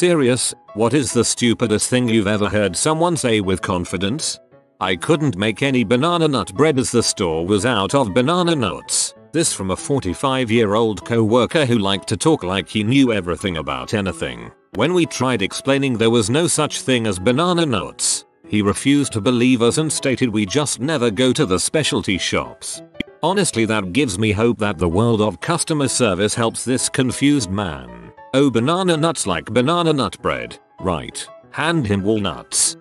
serious? What is the stupidest thing you've ever heard someone say with confidence? I couldn't make any banana nut bread as the store was out of banana nuts. This from a 45-year-old co-worker who liked to talk like he knew everything about anything. When we tried explaining there was no such thing as banana nuts, he refused to believe us and stated we just never go to the specialty shops. Honestly, that gives me hope that the world of customer service helps this confused man. Oh, banana nuts like banana nut bread. Right. Hand him walnuts.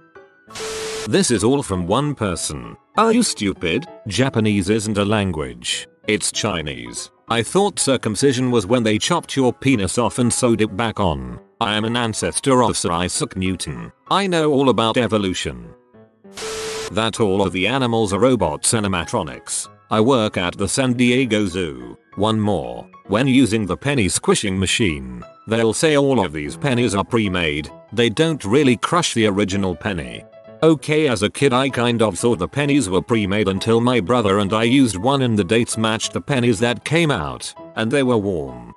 This is all from one person. Are you stupid? Japanese isn't a language. It's Chinese. I thought circumcision was when they chopped your penis off and sewed it back on. I am an ancestor of Sir Isaac Newton. I know all about evolution. That all of the animals are robots and animatronics. I work at the San Diego Zoo. One more. When using the penny squishing machine, they'll say all of these pennies are pre-made. They don't really crush the original penny. Okay, as a kid I kind of thought the pennies were pre-made until my brother and I used one and the dates matched the pennies that came out, and they were warm.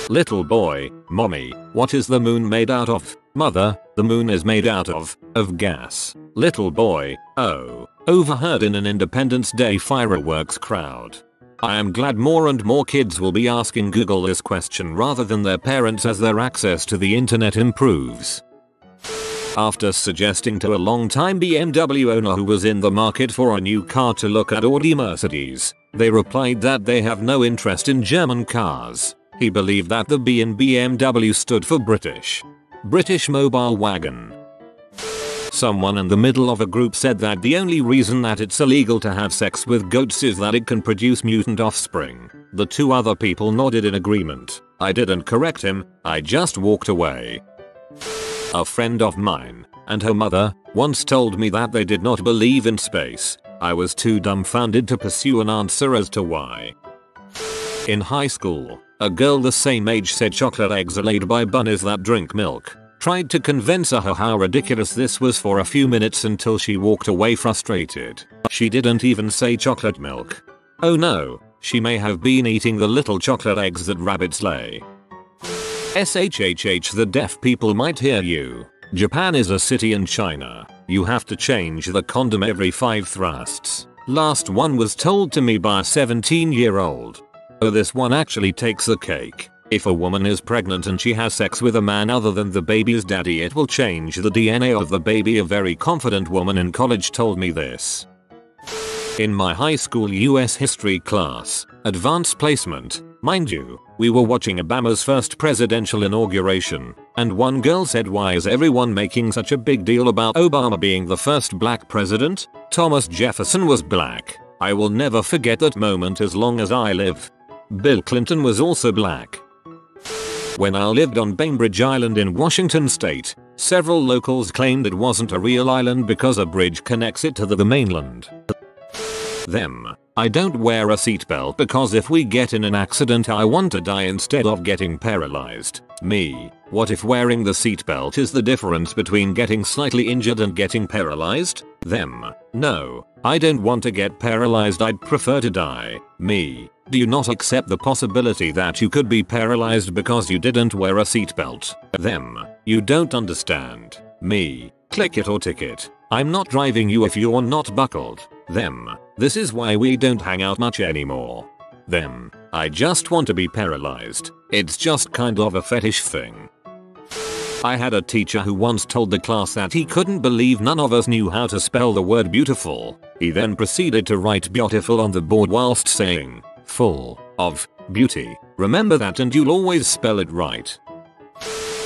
Little boy, mommy, what is the moon made out of? Mother, the moon is made out of gas. Little boy, oh, overheard in an Independence Day fireworks crowd. I am glad more and more kids will be asking Google this question rather than their parents as their access to the internet improves. After suggesting to a long-time BMW owner who was in the market for a new car to look at Audi Mercedes, they replied that they have no interest in German cars. He believed that the B in BMW stood for British Mobile Wagon. Someone in the middle of a group said that the only reason that it's illegal to have sex with goats is that it can produce mutant offspring. The two other people nodded in agreement. I didn't correct him, I just walked away. A friend of mine and her mother once told me that they did not believe in space. I was too dumbfounded to pursue an answer as to why. In high school, a girl the same age said chocolate eggs are laid by bunnies that drink milk. Tried to convince her how ridiculous this was for a few minutes until she walked away frustrated. She didn't even say chocolate milk. Oh no, she may have been eating the little chocolate eggs that rabbits lay. SHHH, the deaf people might hear you. Japan is a city in China. You have to change the condom every 5 thrusts. Last one was told to me by a 17-year-old. Oh, this one actually takes the cake. If a woman is pregnant and she has sex with a man other than the baby's daddy, it will change the DNA of the baby. A very confident woman in college told me this. In my high school US history class, advanced placement, mind you, we were watching Obama's first presidential inauguration, and one girl said, "Why is everyone making such a big deal about Obama being the first black president? Thomas Jefferson was black." I will never forget that moment as long as I live. Bill Clinton was also black. When I lived on Bainbridge Island in Washington state, several locals claimed it wasn't a real island because a bridge connects it to the mainland. Them. I don't wear a seatbelt because if we get in an accident I want to die instead of getting paralyzed. Me. What if wearing the seatbelt is the difference between getting slightly injured and getting paralyzed? Them. No. I don't want to get paralyzed, I'd prefer to die. Me. Do you not accept the possibility that you could be paralyzed because you didn't wear a seatbelt? Them. You don't understand. Me. Click it or ticket. I'm not driving you if you're not buckled. Them. This is why we don't hang out much anymore. Them. I just want to be paralyzed. It's just kind of a fetish thing. I had a teacher who once told the class that he couldn't believe none of us knew how to spell the word beautiful. He then proceeded to write beautiful on the board whilst saying, "full of beauty. Remember that and you'll always spell it right."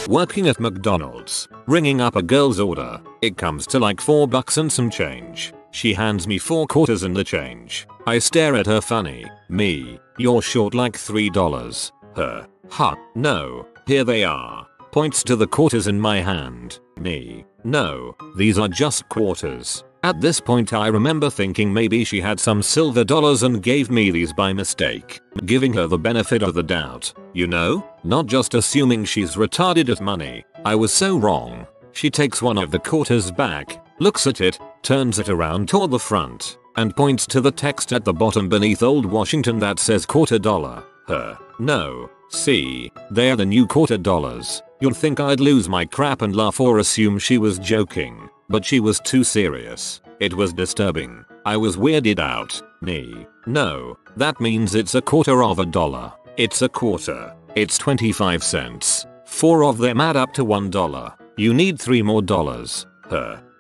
Working at McDonald's, ringing up a girl's order. It comes to like $4 and some change. She hands me 4 quarters and the change. I stare at her funny. Me. You're short like $3. Her. Huh. No. Here they are. Points to the quarters in my hand. Me. No. These are just quarters. At this point I remember thinking maybe she had some silver dollars and gave me these by mistake. Giving her the benefit of the doubt. You know? Not just assuming she's retarded at money. I was so wrong. She takes one of the quarters back, looks at it, turns it around toward the front, and points to the text at the bottom beneath Old Washington that says $quarter. Her. No. See, they're the new quarter dollars. You'd think I'd lose my crap and laugh or assume she was joking, but she was too serious. It was disturbing. I was weirded out. No, that means it's a quarter of a dollar. It's a quarter. It's 25 cents. 4 of them add up to $1. You need 3 more dollars.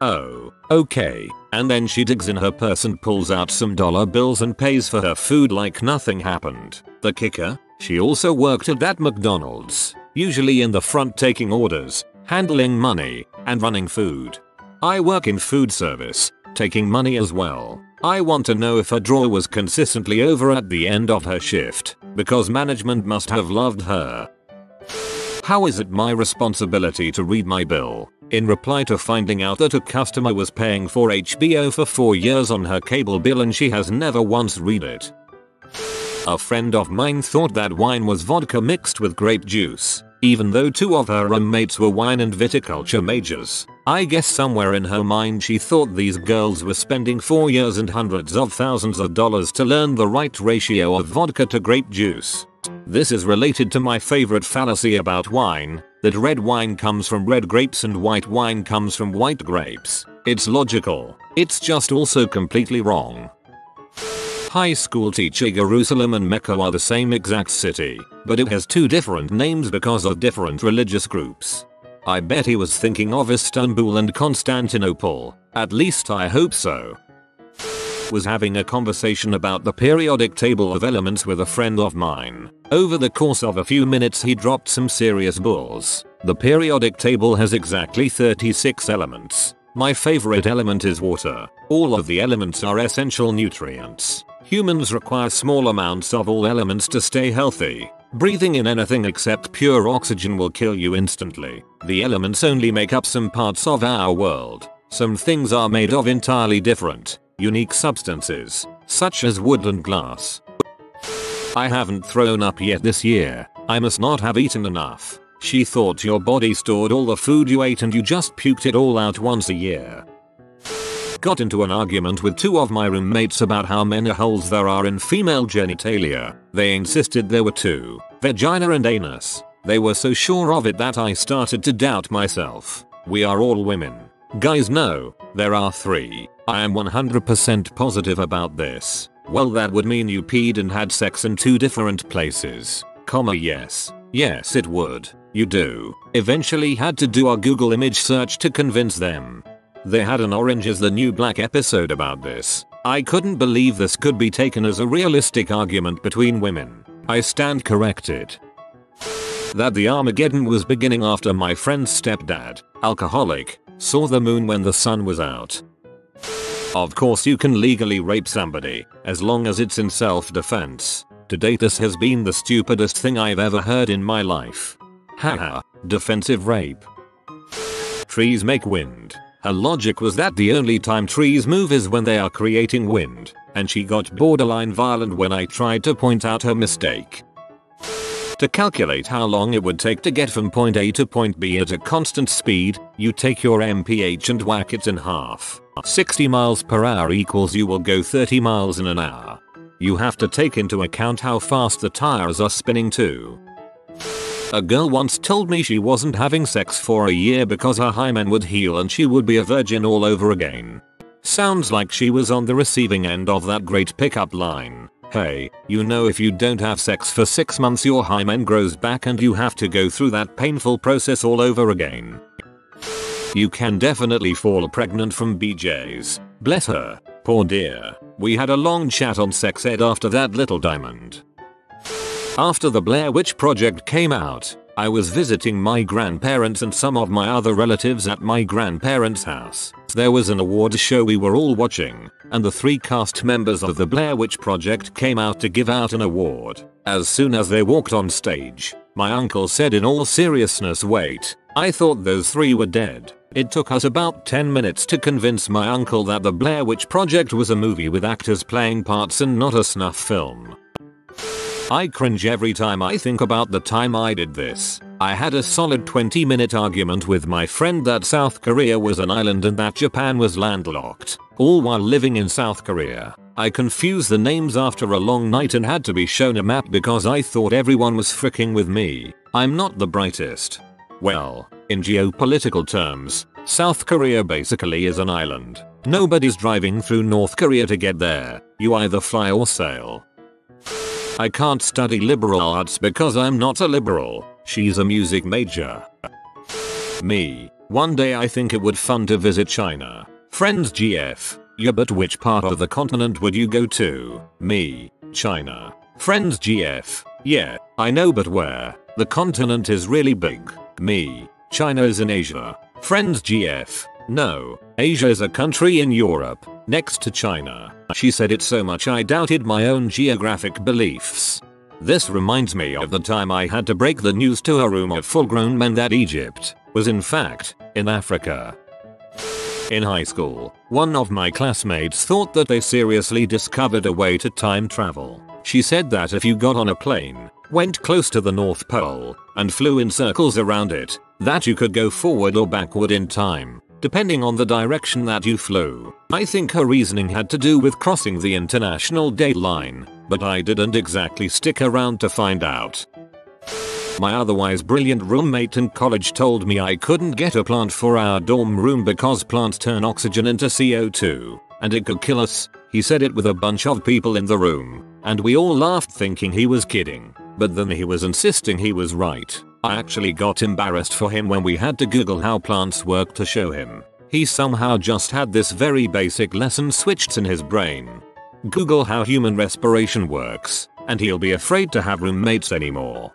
Oh, okay. And then she digs in her purse and pulls out some dollar bills and pays for her food like nothing happened. The kicker? She also worked at that McDonald's, usually in the front taking orders, handling money, and running food. I work in food service, taking money as well. I want to know if her drawer was consistently over at the end of her shift, because management must have loved her. How is it my responsibility to read my bill? In reply to finding out that a customer was paying for HBO for 4 years on her cable bill and she has never once read it. A friend of mine thought that wine was vodka mixed with grape juice, even though 2 of her roommates were wine and viticulture majors. I guess somewhere in her mind she thought these girls were spending 4 years and hundreds of thousands of dollars to learn the right ratio of vodka to grape juice. This is related to my favorite fallacy about wine, that red wine comes from red grapes and white wine comes from white grapes. It's logical. It's just also completely wrong. High school teacher Jerusalem and Mecca are the same exact city, but it has 2 different names because of different religious groups. I bet he was thinking of Istanbul and Constantinople. At least I hope so. Was having a conversation about the periodic table of elements with a friend of mine. Over the course of a few minutes he dropped some serious bulls. The periodic table has exactly 36 elements. My favorite element is water. All of the elements are essential nutrients. Humans require small amounts of all elements to stay healthy. Breathing in anything except pure oxygen will kill you instantly. The elements only make up some parts of our world. Some things are made of entirely different, unique substances, such as wood and glass. I haven't thrown up yet this year. I must not have eaten enough. She thought your body stored all the food you ate and you just puked it all out once a year. Got into an argument with 2 of my roommates about how many holes there are in female genitalia. They insisted there were 2, vagina and anus. They were so sure of it that I started to doubt myself. We are all women. Guys, no, there are 3. I am 100% positive about this. Well, that would mean you peed and had sex in 2 different places. Yes. Yes, it would. You do. Eventually had to do a Google image search to convince them. They had an Orange is the New Black episode about this. I couldn't believe this could be taken as a realistic argument between women. I stand corrected. That the Armageddon was beginning after my friend's stepdad, alcoholic, saw the moon when the sun was out. Of course you can legally rape somebody, as long as it's in self-defense. To date this has been the stupidest thing I've ever heard in my life. Haha, defensive rape. Trees make wind. Her logic was that the only time trees move is when they are creating wind, and she got borderline violent when I tried to point out her mistake. To calculate how long it would take to get from point A to point B at a constant speed, you take your mph and whack it in half. 60 miles per hour equals you will go 30 miles in an hour. You have to take into account how fast the tires are spinning too. A girl once told me she wasn't having sex for a year because her hymen would heal and she would be a virgin all over again. Sounds like she was on the receiving end of that great pickup line. Hey, you know, if you don't have sex for 6 months your hymen grows back and you have to go through that painful process all over again. You can definitely fall pregnant from BJ's. Bless her. Poor dear. We had a long chat on sex ed after that little diamond. After the Blair Witch Project came out, I was visiting my grandparents and some of my other relatives at my grandparents' house. There was an award show we were all watching, and the 3 cast members of the Blair Witch Project came out to give out an award. As soon as they walked on stage, my uncle said in all seriousness, "Wait, I thought those 3 were dead." It took us about 10 minutes to convince my uncle that the Blair Witch Project was a movie with actors playing parts and not a snuff film. I cringe every time I think about the time I did this. I had a solid 20-minute argument with my friend that South Korea was an island and that Japan was landlocked, all while living in South Korea. I confused the names after a long night and had to be shown a map because I thought everyone was fricking with me. I'm not the brightest. Well, in geopolitical terms, South Korea basically is an island. Nobody's driving through North Korea to get there. You either fly or sail. I can't study liberal arts because I'm not a liberal. She's a music major. Me. One day I think it would fun to visit China. Friends GF. Yeah, but which part of the continent would you go to? Me. China. Friends GF. Yeah, I know, but where? The continent is really big. Me. China is in Asia. Friends GF. No, Asia is a country in Europe, next to China. She said it so much I doubted my own geographic beliefs. This reminds me of the time I had to break the news to a room of full-grown men that Egypt was in fact in Africa. In high school, one of my classmates thought that they seriously discovered a way to time travel. She said that if you got on a plane, went close to the North Pole, and flew in circles around it, that you could go forward or backward in time, depending on the direction that you flew. I think her reasoning had to do with crossing the international date line, but I didn't exactly stick around to find out. My otherwise brilliant roommate in college told me I couldn't get a plant for our dorm room because plants turn oxygen into CO2, and it could kill us. He said it with a bunch of people in the room, and we all laughed thinking he was kidding, but then he was insisting he was right. I actually got embarrassed for him when we had to Google how plants work to show him. He somehow just had this very basic lesson switched in his brain. Google how human respiration works, and he'll be afraid to have roommates anymore.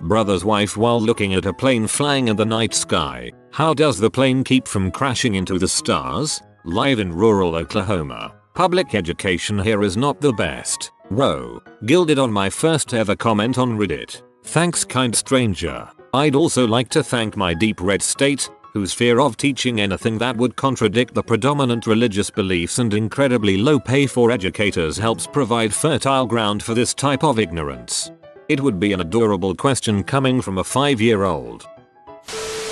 Brother's wife while looking at a plane flying in the night sky. How does the plane keep from crashing into the stars? Live in rural Oklahoma. Public education here is not the best. Row. Gilded on my first ever comment on Reddit. Thanks, kind stranger. I'd also like to thank my deep red state, whose fear of teaching anything that would contradict the predominant religious beliefs and incredibly low pay for educators helps provide fertile ground for this type of ignorance. It would be an adorable question coming from a 5-year-old.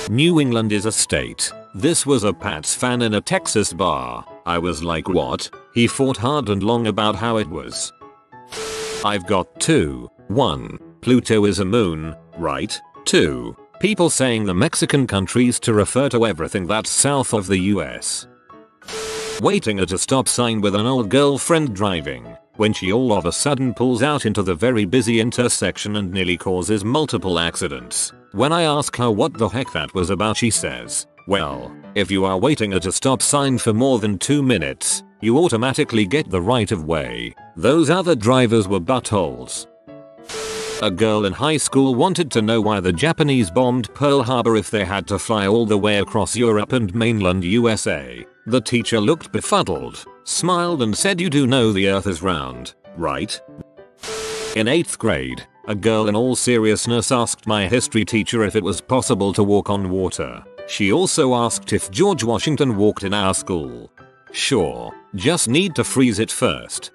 New England is a state. This was a Pats fan in a Texas bar. I was like, what? He fought hard and long about how it was. I've got 2. 1. Pluto is a moon, right? 2. People saying the Mexican countries to refer to everything that's south of the US. Waiting at a stop sign with an old girlfriend driving, when she all of a sudden pulls out into the very busy intersection and nearly causes multiple accidents. When I ask her what the heck that was about, she says, well, if you are waiting at a stop sign for more than 2 minutes, you automatically get the right of way. Those other drivers were buttholes. A girl in high school wanted to know why the Japanese bombed Pearl Harbor if they had to fly all the way across Europe and mainland USA. The teacher looked befuddled, smiled and said, you do know the earth is round, right? In 8th grade, a girl in all seriousness asked my history teacher if it was possible to walk on water. She also asked if George Washington walked in our school. Sure, just need to freeze it first.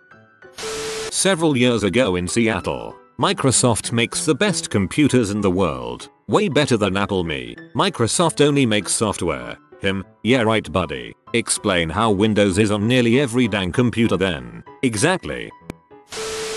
Several years ago in Seattle, Microsoft makes the best computers in the world. Way better than Apple. Me. Microsoft only makes software. Him. Yeah, right, buddy. Explain how Windows is on nearly every dang computer then. Exactly.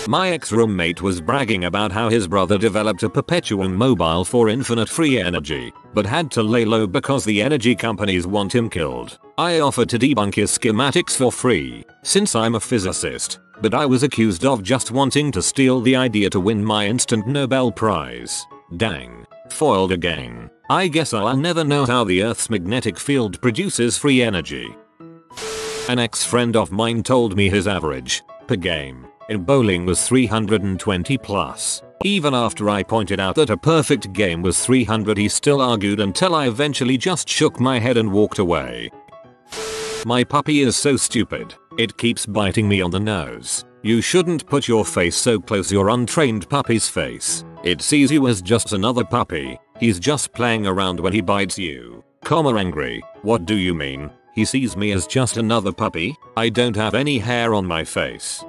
My ex-roommate was bragging about how his brother developed a Perpetuum mobile for infinite free energy, but had to lay low because the energy companies want him killed. I offered to debunk his schematics for free, since I'm a physicist, but I was accused of just wanting to steal the idea to win my instant Nobel Prize. Dang. Foiled again. I guess I'll never know how the Earth's magnetic field produces free energy. An ex-friend of mine told me his average per game in bowling was 320 plus. Even after I pointed out that a perfect game was 300, he still argued until I eventually just shook my head and walked away. My puppy is so stupid, it keeps biting me on the nose. You shouldn't put your face so close your untrained puppy's face. It sees you as just another puppy. He's just playing around when he bites you. Angry. What do you mean? He sees me as just another puppy? I don't have any hair on my face.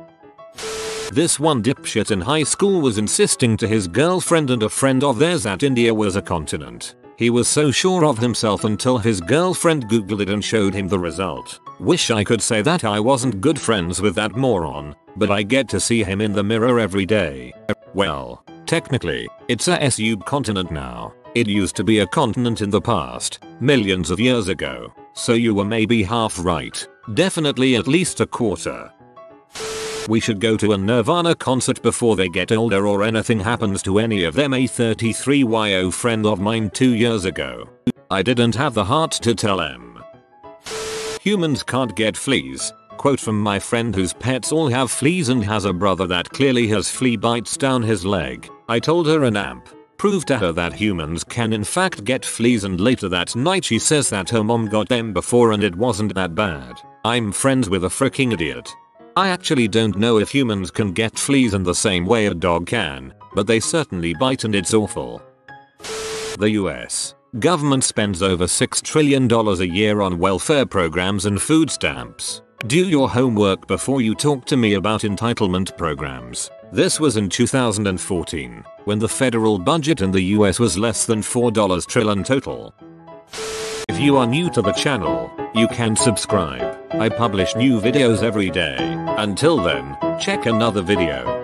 This one dipshit in high school was insisting to his girlfriend and a friend of theirs that India was a continent. He was so sure of himself until his girlfriend googled it and showed him the result. Wish I could say that I wasn't good friends with that moron, but I get to see him in the mirror every day. Well, technically, it's a subcontinent now. It used to be a continent in the past, millions of years ago, so you were maybe half right. Definitely at least a quarter. We should go to a Nirvana concert before they get older or anything happens to any of them, a 33-year-old friend of mine 2 years ago. I didn't have the heart to tell him. Humans can't get fleas. Quote from my friend whose pets all have fleas and has a brother that clearly has flea bites down his leg. I told her an amp proved to her that humans can in fact get fleas, and later that night she says that her mom got them before and it wasn't that bad. I'm friends with a freaking idiot. I actually don't know if humans can get fleas in the same way a dog can, but they certainly bite and it's awful. The US government spends over $6 trillion a year on welfare programs and food stamps. Do your homework before you talk to me about entitlement programs. This was in 2014, when the federal budget in the US was less than $4 trillion total. If you are new to the channel, you can subscribe. I publish new videos every day. Until then, check another video.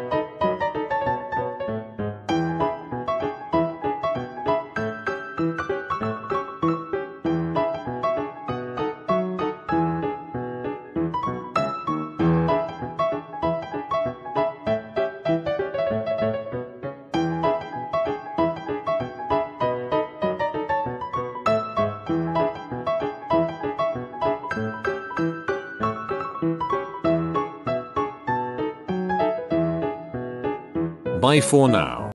Bye for now.